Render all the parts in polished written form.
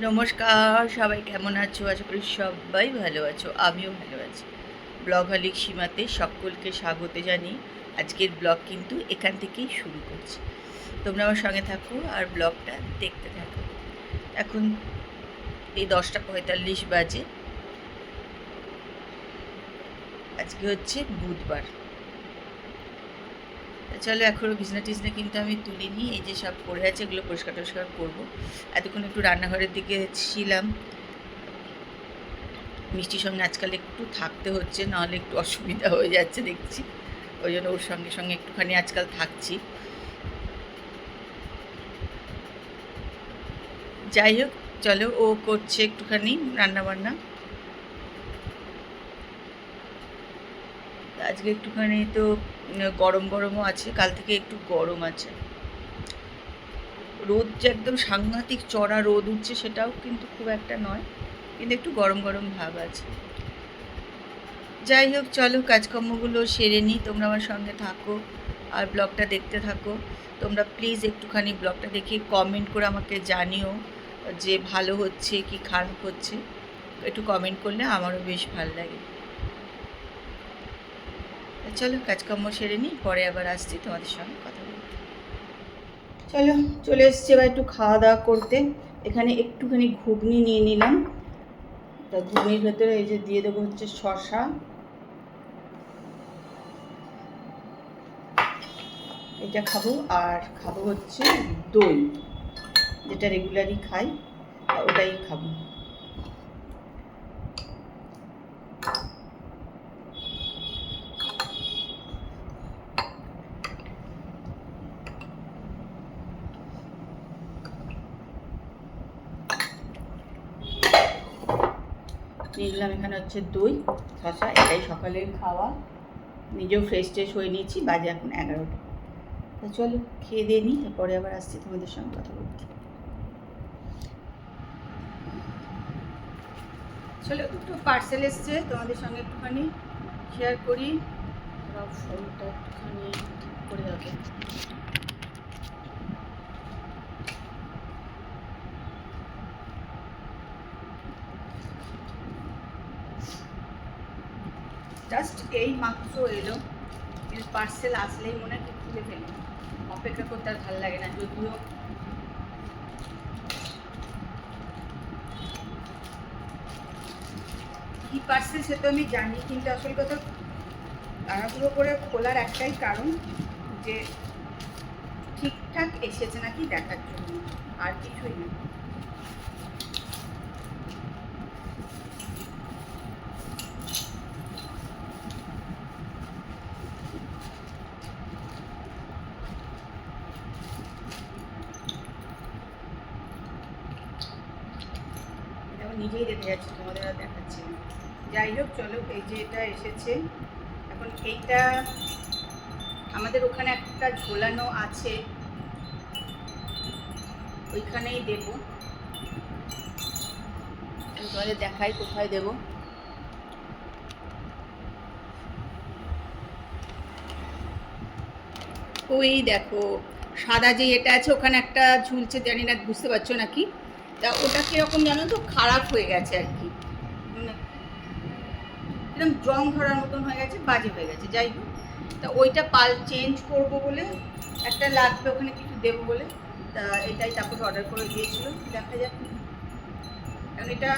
নমস্কার, সবাই কেমন আছো? আশা করি সবাই ভালো আছো, আমিও ভালো আছি। ব্লগহলিক সীমাতে সকলকে স্বাগত জানিয়ে আজকের ব্লগ কিন্তু এখান থেকেই শুরু করছি। তোমরা আমার সঙ্গে থাকো আর ব্লগটা দেখতে থাকো। এখন এই 10:45 বাজে। আজকে হচ্ছে বুধবার। চলো, এখনও বিছনা টিছনা কিন্তু আমি তুলিনি। এই যে সব পড়ে আছে, এগুলো পরিষ্কার টরিষ্কার করবো। এতক্ষণ একটু রান্নাঘরের দিকে ছিলাম। মিষ্টির সঙ্গে আজকাল একটু থাকতে হচ্ছে, নাহলে একটু অসুবিধা হয়ে যাচ্ছে দেখছি। ওই জন্য ওর সঙ্গে সঙ্গে একটুখানি আজকাল থাকছি। যাই হোক, চলো, ও করছে একটুখানি রান্নাবান্না। আজকে একটুখানি তো গরম গরমও আছে, কাল থেকে একটু গরম আছে। রোদ যে একদম সাংঘাতিক চড়া রোদ উঠছে সেটাও কিন্তু খুব একটা নয়, কিন্তু একটু গরম গরম ভাব আছে। যাই হোক, চলো কাজকর্মগুলো সেরে নিই, তোমরা আমার সঙ্গে থাকো আর ব্লগটা দেখতে থাকো। তোমরা প্লিজ একটুখানি ব্লগটা দেখে কমেন্ট করে আমাকে জানিও যে ভালো হচ্ছে কি খারাপ হচ্ছে। একটু কমেন্ট করলে আমারও বেশ ভালো লাগে। চলো কাজকর্ম সেরে নিই, পরে আবার আসছি তোমাদের সঙ্গে কথা বলতে। চলো, চলে এসছি এবার একটু খাওয়া দাওয়া করতে। এখানে একটুখানি ঘুগনি নিয়ে নিলাম। তা ঘুগনির ভেতরে এই যে দিয়ে দেবো হচ্ছে শসা, এটা খাবো। আর খাবো হচ্ছে দই, যেটা রেগুলারই খাই, ওটাই খাবো। নিয়ে নিলাম এখানে হচ্ছে দই, শসা, এটাই সকালের খাওয়া। নিজেও ফ্রেশ ট্রেশ হয়ে নিয়েছি, বাজে এখন 11টা। তো চলো খেয়ে দিয়ে নিই, তারপরে আবার আসছি তোমাদের সঙ্গে কথা বলতে। চলো, একটু পার্সেল এসছে, তোমাদের সঙ্গে একটুখানি শেয়ার করি। ফোনটা একটুখানি ঠিক করে হবে। জাস্ট এই মাত্র এলো, কিন্তু পার্সেল আসলেই মনে হয় খুলে ফেলি, অপেক্ষা করতে আর ভালো লাগে না। যদিও কি পার্সেল সে তো আমি জানি, কিন্তু আসল কথা তাড়াহুড়ো করে খোলার একটাই কারণ, যে ঠিকঠাক এসেছে নাকি দেখার জন্য, আর কিছুই না। নিজেই দেখে যাচ্ছি, তোমাদের আর দেখাচ্ছি না। যাই হোক, চলো, এই যে এটা এসেছে। এখন এইটা আমাদের ওখানে একটা ঝোলানো আছে, ওইখানেই দেবো। আমি তোমাদের দেখাই কোথায় দেবো। ওই দেখো, সাদা যে এটা আছে ওখানে একটা ঝুলছে, জানি না বুঝতে পারছো নাকি। তা ওটা কীরকম জানো তো, খারাপ হয়ে গেছে আর কি, এরকম জং ধরার মতন হয়ে গেছে, বাজে হয়ে গেছে। যাই হোক, তা ওইটা চেঞ্জ করবো বলে, একটা লাগবে ওখানে কিছু দেবো বলে, তা এটাই তারপরে অর্ডার করে দিয়েছিল। দেখা যাক, কারণ এটা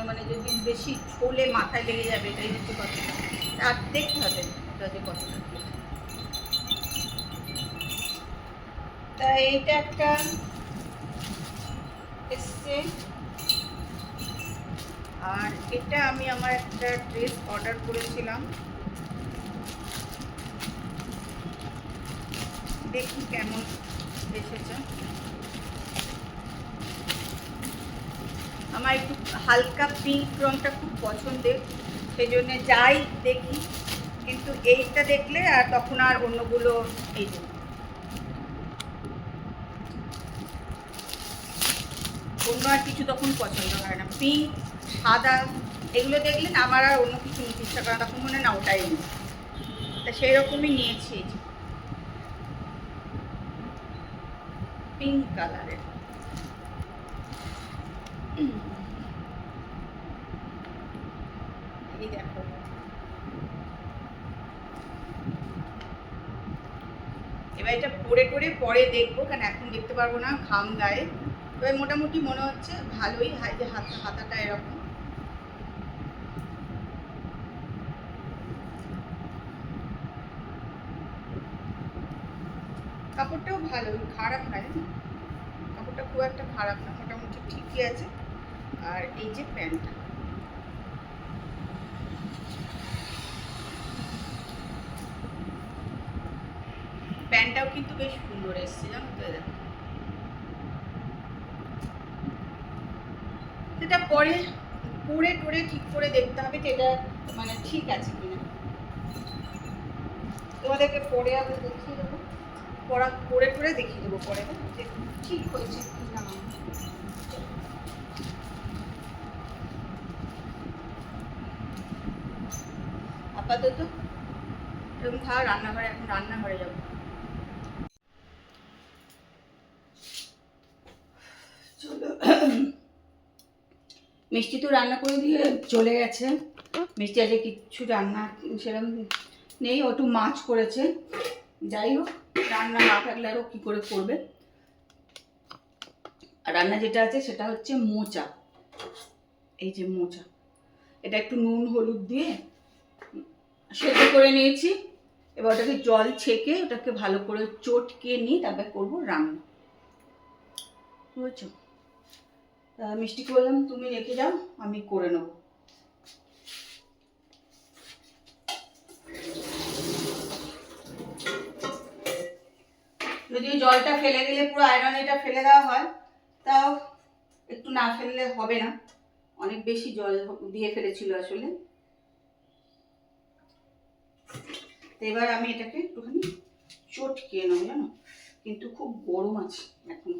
মানে যদি বেশি ছোলে মাথায় লেগে যাবে, এটাই হচ্ছে কথা। আর দেখতে হবে এটা যে কতটা। তা এইটা একটা এসছে, আর এটা আমি আমার একটা ড্রেস অর্ডার করেছিলাম, দেখি কেমন এসেছে। আমার একটু হালকা পিঙ্ক রঙটা খুব পছন্দের, সেই জন্যে যাই দেখি, কিন্তু এইটা দেখলে আর তখন আর অন্যগুলো, এই যে অন্য আর কিছু তখন পছন্দ হয় না। পিঙ্ক, সাদা এগুলো দেখলে না আমার আর অন্য কিছু নিতে ইচ্ছা করে, তখন মনে না ওটাই নেই। তা সেই রকমই নিয়েছি, পিঙ্ক কালারের। এই দেখো, এবার এটা পরে পরে দেখবো, কারণ এখন দেখতে পারবো না, ঘাম গায়ে। তবে মোটামুটি মনে হচ্ছে ভালোই, হয় যে হাতাটা এরকম। কাপড়টাও ভালো, খারাপ নয়, কাপড়টা খুব একটা খারাপ না, মোটামুটি ঠিকই আছে। আর এই যে প্যান্টটা, প্যান্টটাও কিন্তু বেশ সুন্দর এসছে, জানো তো। দেখো, সেটা পরে পরে ঠিক করে দেখতে হবে যে এটা মানে ঠিক আছে কিনা। তোমাদেরকে পরে আবার দেখিয়ে দেবো, পরে দেখিয়ে দেবো পরে যে ঠিক হয়েছে কিনা। আপাতত এরকম খাওয়া, রান্নাঘরে, এখন রান্নাঘরে যাবো। চলো, মিষ্টি তো রান্না করে দিয়ে চলে গেছে। মিষ্টি আজকে কিচ্ছু রান্না সেরকম নেই, ও একটু মাছ করেছে। যাই হোক, রান্না না থাকলে আরও কী করে করবে। আর রান্না যেটা আছে সেটা হচ্ছে মোচা। এই যে মোচা, এটা একটু নুন হলুদ দিয়ে সেদ্ধ করে নিয়েছি। এবার ওটাকে জল ছেঁকে ওটাকে ভালো করে চটকে নিয়ে তারপরে করবো রান্না, বুঝছো। মিষ্টিকে বললাম তুমি রেখে যাও, আমি করে নেব। যদিও জলটা ফেলে দিলে পুরো আয়রন এটা ফেলে দেওয়া হয়, তাও একটু না ফেললে হবে না, অনেক বেশি জল দিয়ে ফেলেছিল আসলে। এবার আমি এটাকে একটুখানি চটকিয়ে নেব, জানো, কিন্তু খুব গরম আছে এখন।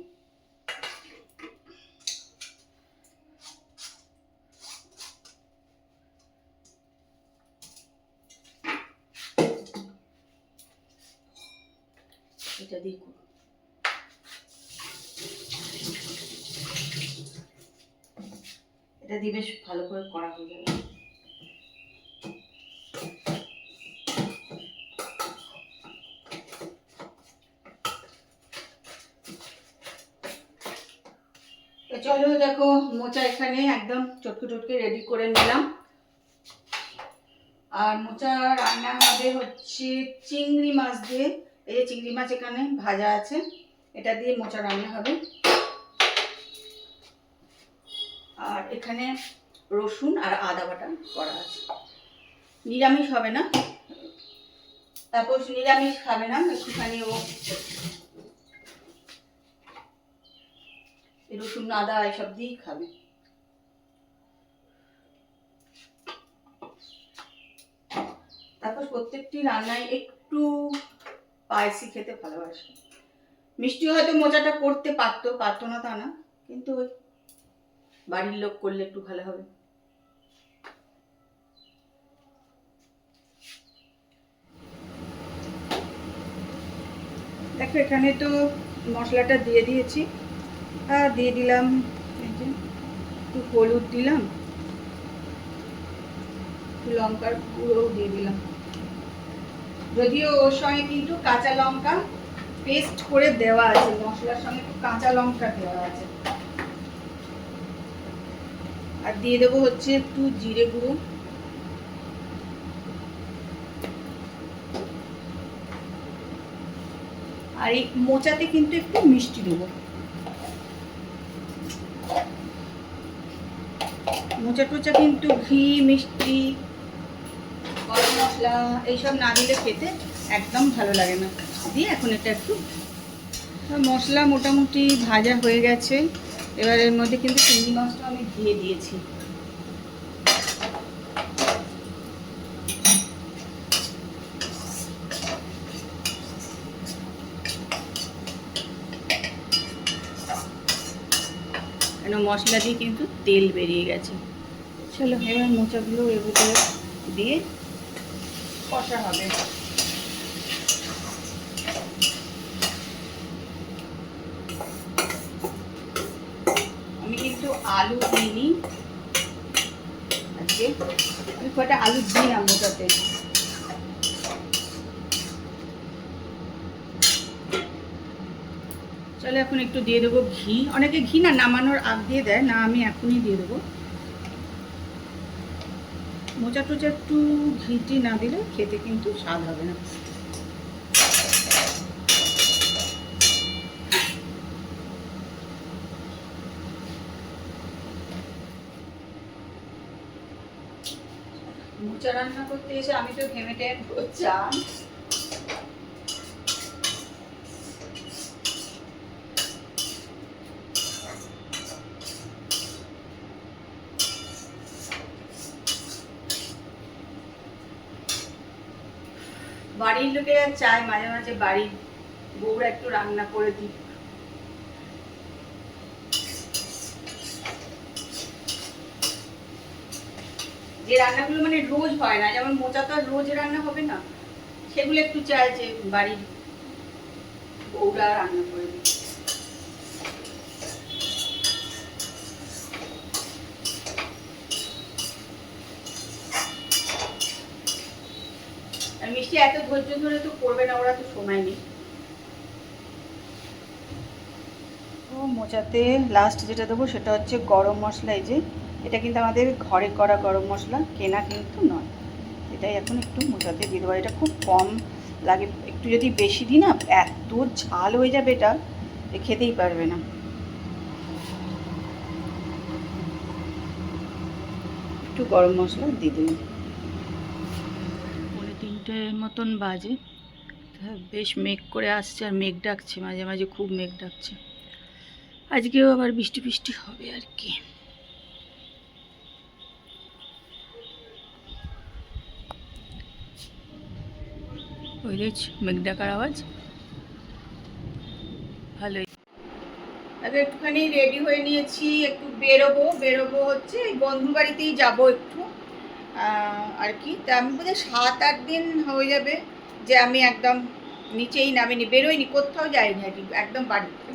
এটা দিয়ে করব, এটা দিয়ে বেশ ভালো করে করা হয়ে যাবে। চলো দেখো, মোচা এখানে একদম চটকে রেডি করে নিলাম। আর মোচা রান্না হবে হচ্ছে চিংড়ি মাছ দিয়ে। এই যে চিংড়ি মাছ এখানে ভাজা আছে, এটা দিয়ে মোচা রান্না হবে। আর এখানে রসুন আর আদা বাটা করা আছে। নিরামিষ হবে না, তারপর নিরামিষ খাবে না, একটুখানি ও রসুন আদা এসব দিয়েই খাবে। তারপর প্রত্যেকটি রান্নায় একটু স্পাইসি খেতে ভালোবাসে। মিষ্টি হয়তো মোচাটা করতে পারতো না তা না, কিন্তু ওই বাড়ির লোক করলে একটু ভালো হবে। দেখো, এখানে তো মশলাটা দিয়ে দিয়েছি, আর দিয়ে দিলাম এই যে একটু হলুদ দিলাম, লঙ্কার গুঁড়োও দিয়ে দিলাম। যদিও ওর সঙ্গে কিন্তু কাঁচা লঙ্কা পেস্ট করে দেওয়া আছে, মশলার সঙ্গে একটু কাঁচা লঙ্কা দেওয়া আছে। আর দিয়ে দেবো হচ্ছে একটু জিরে গুঁড়ো, আর এই মোচাতে কিন্তু একটু মিষ্টি দেবো। মোচা টোচা কিন্তু ঘি, মিষ্টি, গরম মশলা এইসব না দিলে খেতে একদম ভালো লাগে না। দিয়ে এখন এটা একটু মশলা মোটামুটি ভাজা হয়ে গেছে। এবার এর মধ্যে কিন্তু চিংড়ি মাছটা আমি দিয়ে দিয়েছি। কেন মশলা দিয়ে কিন্তু তেল বেরিয়ে গেছে। চলো এবার মোচাগুলো এর ভিতরে দিয়ে কষা হবে। আলু দিইনি আজকে, আমি কটা আলু দিই না মোটাতে। চলো এখন একটু দিয়ে দেবো ঘি। অনেকে ঘি না নামানোর আগ দিয়ে দেয়, না আমি এখনই দিয়ে দেবো। মোচা টোচা একটু ঘিটি না দিলে খেতে কিন্তু স্বাদ হবে না। মোচা রান্না করতে এসে আমি তো ঘেমে টেমে চান। বাড়ির লোকেরা চায় মাঝে মাঝে বাড়ির বউরা একটু রান্না করে দিই। যে রান্নাগুলো মানে রোজ হয় না, যেমন মোচা তো আর রোজ রান্না হবে না, সেগুলো একটু চায় যে বাড়ির বউরা রান্না করে দিই। আর মিষ্টি এত ধৈর্য ধরে তো করবে না, ওরা তো সময় নেই। তো মোচাতে লাস্ট যেটা দেবো সেটা হচ্ছে গরম মশলা। এই যে এটা কিন্তু আমাদের ঘরে করা গরম মশলা, কেনা কিন্তু নয়। এটাই এখন একটু মোচাতে দিয়ে দেবো। এটা খুব কম লাগে, একটু যদি বেশি দিই না এত ঝাল হয়ে যাবে, এটা খেতেই পারবে না। একটু গরম মশলা দিয়ে দেবো। 3:30 মতন বাজে, বেশ মেঘ করে আসছে আর মেঘ ডাকছে, মাঝে মাঝে খুব মেঘ ডাকছে। আজকেও আবার বৃষ্টি বৃষ্টি হবে আর কি। ওই রে মেঘ ডাকার আওয়াজ। ভালোই। আগে একটুখানি রেডি হয়ে নিয়েছি, একটু বেরোবো হচ্ছে এই বন্ধুর বাড়িতেই যাবো একটু আর কি। তা আমি বোধহয় 7-8 দিন হয়ে যাবে যে আমি একদম নিচেই নামিনি, বেরোইনি, কোথাও যাইনি আর কি, একদম বাড়িতে।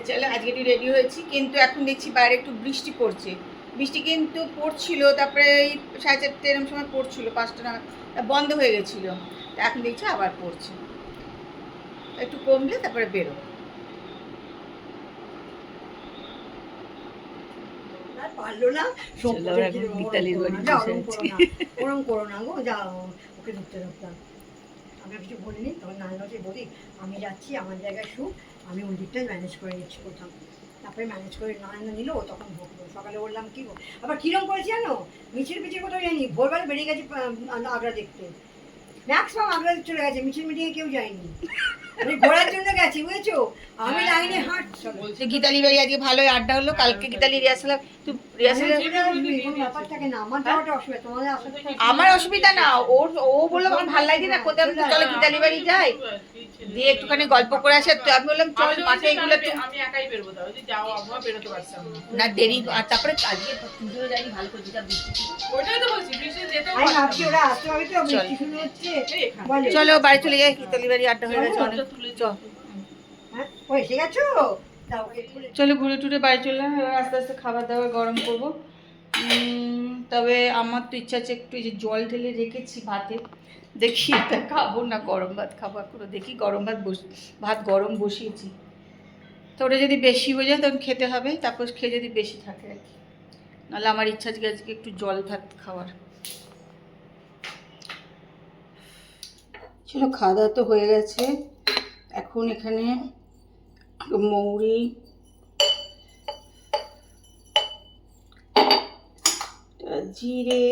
চলো আজকে একটু রেডি হয়েছি, কিন্তু এখন দেখছি বাইরে একটু বৃষ্টি পড়ছে। বৃষ্টি কিন্তু পড়ছিল, তারপরে এই 4:30 এরকম সময় পড়ছিল, 5টা নাগাদ বন্ধ হয়ে গেছিলো। এখন দেখছি আবার পড়ছে, একটু কমলে তারপরে বেরো। পারলো না, ওরম করো না গো, যাও ওকে ধরতে ধরতাম। আমরা কিছু বলিনি, তখন নানাকে বলি আমি যাচ্ছি, আমার জায়গায় শু, আমি ওই দিকটাই ম্যানেজ করে নিচ্ছি কোথাও। তারপরে ম্যানেজ করে না নিল, তখন ভোগলো। সকালে বললাম কি গো, আবার কিরম করেছি জানো, মিছিল মিছিল কোথাও যায়নি, ভোরবেলা বেরিয়ে গেছি আগ্রা দেখতে। ম্যাক্সিমাম আগ্রা চলে গেছে, মিছিল মিটিংয়ে কেউ যায়নি, আমি ঘোরার জন্য গেছি, বুঝেছো। আমি লাইনে হাঁটছি। গীতালি বাড়ি আজকে ভালোই আড্ডা হলো, কালকে গীতালি রিহার্সাল। তুই রিহার্সাল ব্যাপার থাকে না, আমার যাওয়াটা অসুবিধা, তোমাদের আসাটা আমার অসুবিধা না। ও বললো আমার ভালো লাগে না, কোথাও চলো গীতালি বাড়ি যাই, দিয়ে একটুখানি গল্প করে আসে। তো আমি বললাম চল মাঠে, এগুলো আমি একাই বেরবো, দাও যে যাও আবহাওয়া বেরোতে পারছিলাম না দেরি। আর তারপরে আজকে পুজো যাইনি ভালো করে, যেটা বৃষ্টি ছিল। ওইটাই তো বলছি, বৃষ্টি যেতে আমি ভাবছি ওরা আসতে হবে তো, বৃষ্টি শুরু হচ্ছে। চলো বাড়ি চলে যাই, গীতালি বাড়ি আড্ডা হয়ে গেছে অনেক। চল হ্যাঁ, ও এসে গেছো? চলো ঘুরে টুরে বাড়ি চললাম। এবার আস্তে আস্তে খাবার দাবার গরম করবো। তবে আমার তো ইচ্ছা আছে একটু, এই যে জল ঢেলে রেখেছি ভাতে, দেখি এটা খাবো না গরম ভাত খাবো এখনো। দেখি গরম ভাত গরম বসিয়েছি, তো ওটা যদি বেশি হয়ে যায় তখন খেতে হবে, তারপর খেয়ে যদি বেশি থাকে আর কি। নাহলে আমার ইচ্ছা আছে আজকে একটু জল ভাত খাওয়ার। চলো খাওয়া দাওয়া তো হয়ে গেছে। এখন এখানে মৌরি, জিরে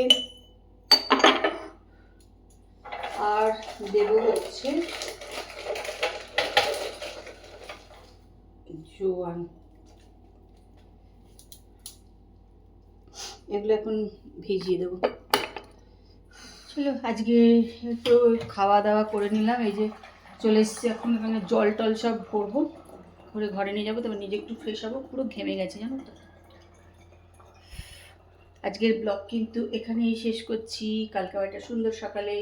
আর দেব হচ্ছে জোয়ান, এগুলো এখন ভিজিয়ে দেবো। চলো আজকে একটু খাওয়া দাওয়া করে নিলাম। এই যে চলে এসেছি, এখন এখানে জল টল সব ভরবো, ভরে ঘরে নিয়ে যাবো, তারপর নিজে একটু ফ্রেশ হবো। পুরো ঘেমে গেছে জানো তো। আজকের ব্লগ কিন্তু এখানেই শেষ করছি। কালকে একটা সুন্দর সকালে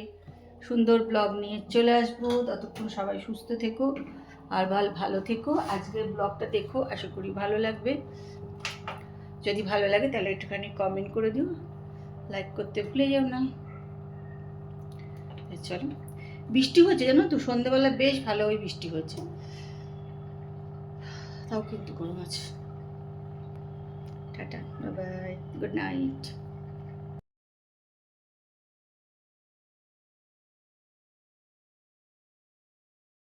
সুন্দর ব্লগ নিয়ে চলে আসবো। ততক্ষণ সবাই সুস্থ থেকো আর ভালো থেকো। আজকের ব্লগটা দেখো, আশা করি ভালো লাগবে। যদি ভালো লাগে তাহলে একটুখানি কমেন্ট করে দিও, লাইক করতে ভুলে যাও না। চলো, বৃষ্টি হচ্ছে জানো তো, সন্ধ্যেবেলা বেশ ভালোই বৃষ্টি হচ্ছে, তাও কিন্তু গরম আছে। Tata, bye bye, good night.